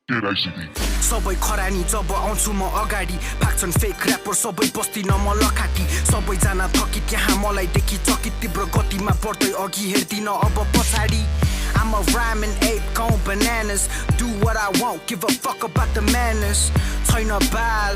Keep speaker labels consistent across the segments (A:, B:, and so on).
A: सबै खरानी जब आउँछु म अगाडि भाग्छन् फेक ऱ्यापर सबै बस्दिन म लखाटी सबैजना थकित यहाँ मलाई देखि चकित तीव्र गतिमा बढ्दै अघि हेर्दिन अब पछाडि I'm a rhyming ape, going bananas. Do what I want, give a fuck about the manners. छैन बाल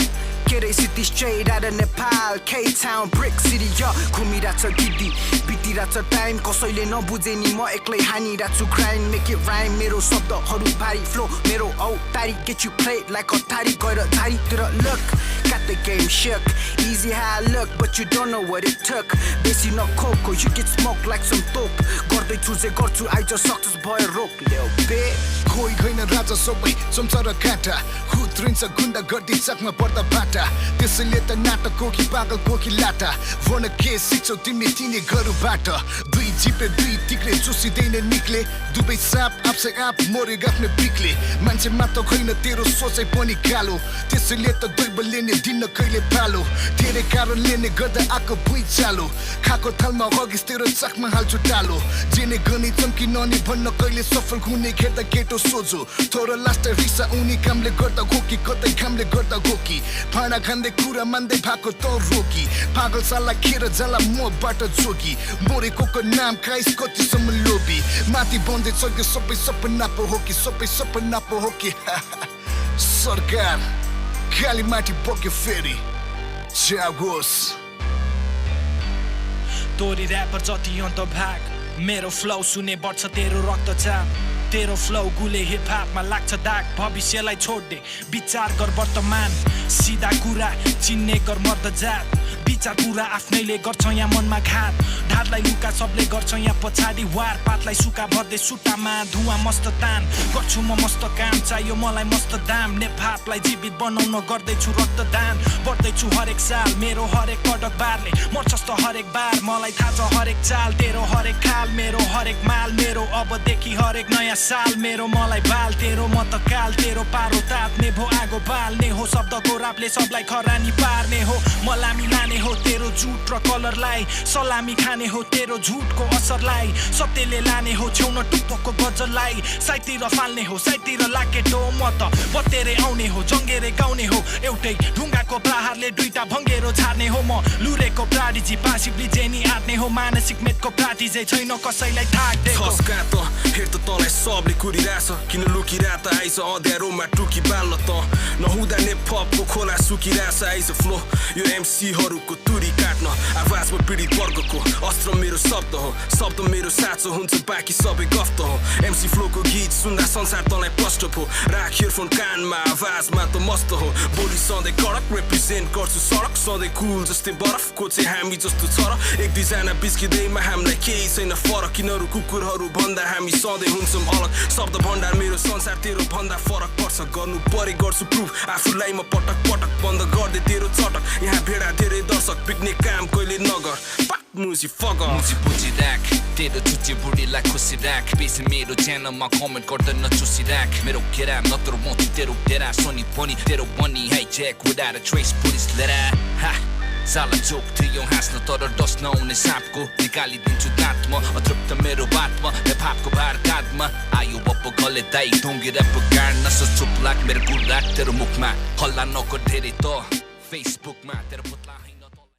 A: केरै city straight out of Nepal K-Town, Brick City, yo घुमिरहेछ गिद्दी बितिरहेछ टाइम कसैले नबुझे नि म एक्लै हानिरहेको छु grind make it rhyme मेरो शब्दहरू भारी flow मेरो औतारी get you played like a तारी गएर झारीतिर look got the game shook easy how I look but you don't know what it took बेसी न coco you get smoked like some dope गर्दैछु जे गर्छु I just success boy रोक ल्याउ बे
B: कोही होइन राजा सबै चम्चा र काँटा हुत्रिन्छ गुण्डा गर्दी चकमा पर्दा बाटा त्यसैले त नाटक कोकी पागल कोकी लाटा वर्ण के सिक्छौ तिमी तिनी गरुबाट दुई जिपे दुई तिक्रे चुसिँदैन निक्ले दुवै साप आफै आप मोरे आफ्नो बिक्ले मान्छेमा त होइन तेरो सोचाइ पनि कालो त्यसैले त दैवले नै दिन कहिले पालो धेरै कारणले नै गर्दा आको भुइँ चालो खाको थालमा हगिस तेरो चकमा हाल्छु टालो जेने गनी चम्की ननी भन्न कहिले सफल हुने खेर्दा केटो सोझो थोरो लास्ट रिसा उनी कामले गर्दा घोकी कतै कामले गर्दा घोकी भाँडा खाँदै कुरा मान्दै भएको त रोकी पागल साला खेर जाला मबाट जोगी मोरेको नाम काइस कतिसम्म लोभी माथि बन्दै चल्यो सबै सपना पो हो कि सबै सपना पो हो कि सरकार खाली माथि बग्यो फेरि जागोस्
C: तोरी ऱ्यापर जति अन्त भाग मेरो फ्लो सुने बढ्छ तेरो रक्तचाप तेरो फ्लो गुले हिप हपमा लाग्छ दाग भविष्यलाई छोड्दे विचार गर वर्तमान सिधा कुरा चिन्ने कर मर्द जात विचार कुरा आफ्नैले गर्छ यहाँ मनमा घात ढाडलाई लुका सबले गर्छ यहाँ पछाडि वार पातलाई सुका भर्दै सुटामा धुवा मस्त तान गर्छु म मस्त काम चाहियो मलाई मस्त दाम नेपाललाई जीवित बनाउन गर्दैछु रक्तदान बढ्दैछु हरेक साल मेरो हरेक पटक बारले मर्छस् त हरेक बार मलाई थाहा छ हरेक चाल तेरो हरेक खाल मेरो हरेक माल मेरो अबदेखि हरेक नयाँ साल मेरो मलाई बाल तेरो म त काल तेरो पारो तात्ने भो आगो बाल्ने हो शब्दको रापले सबलाई खरानी पार्ने हो मलामी लाने हो तेरो झुट र कलरलाई सलामी खाने हो तेरो झुटको असरलाई सत्यले लाने हो छेउन टुप्पोको गजललाई साइतिर फाल्ने हो साइतिर लाकेटो म त बतेरे आउने हो जङ्गेरे गाउने हो एउटै ढुङ्गाको प्रहारले दुईटा भङ्गेरो छार्ने हो म लुरेको प्राडीजी पासिभली जेनी आट्ने हो मानसिक मेदको प्राटी चाहिँ छैन कसैलाई थाक्देको
D: खस्का त हेर त तँलाई सबले कुरिरहेछ किन लुकिरह त आइज अँध्यारोमा टुकी बाल्न त नहुँदा नेपको खोला सुकिरहेछ आइज फ्लो यो एमसीहरूको तुरी काट्न आवाजमा पीडित वर्गको अस्त्र मेरो शब्द हो शब्द मेरो साँचो हुन्छ बाँकी सबै गफ त हो एमसी फ्लोको गीत सुन्दा संसार तँलाई प्रष्ट भो राख इयरफोन कानमा आवाजमा त मस्त हो बोली सधैँ कडक रिप्रेजेन्ट गर्छु सडक सधैँ कुल जस्तै बरफको चाहिँ हामी जस्तो छ र एक दुईजना बिस्किँदैमा हामीलाई केही छैन फरक किनहरू कुकुरहरू भन्दा हामी सधैँ हुन्छौँ अलग शब्द भण्डार मेरो संसार तेरो भन्दा फरक पर्छ गर्नु परे गर्छु प्रुफ आफूलाई म पटक पटक बन्द गर्दै तेरो चटक यहाँ भेडा धेरै दर्शक पिक्ने काम कहिले नगर मुजी फक
E: मुजी बुझी राख तेरो चुच्ची बुढीलाई खुसी राख बेसी मेरो च्यानलमा कमेन्ट गर्दैन चुसी राख मेरो केरा नत्र म तेरो डेरा सोनी पनि तेरो बनी hijack without a trace police लिएर हा साला जोक थियो हाँस्न तर डस नहुने साँपको निकालिदिन्छु दाँतमा अतृप्त मेरो बातमा नेपालको भार काँधमा आयो बप्पो गले दाइ ढुङ्गी ऱ्याप गाड्न चुप लाग मेरो गुड राख तेरो मुखमा हल्ला नगर धेरै त फेसबुकमा तेरो पुतला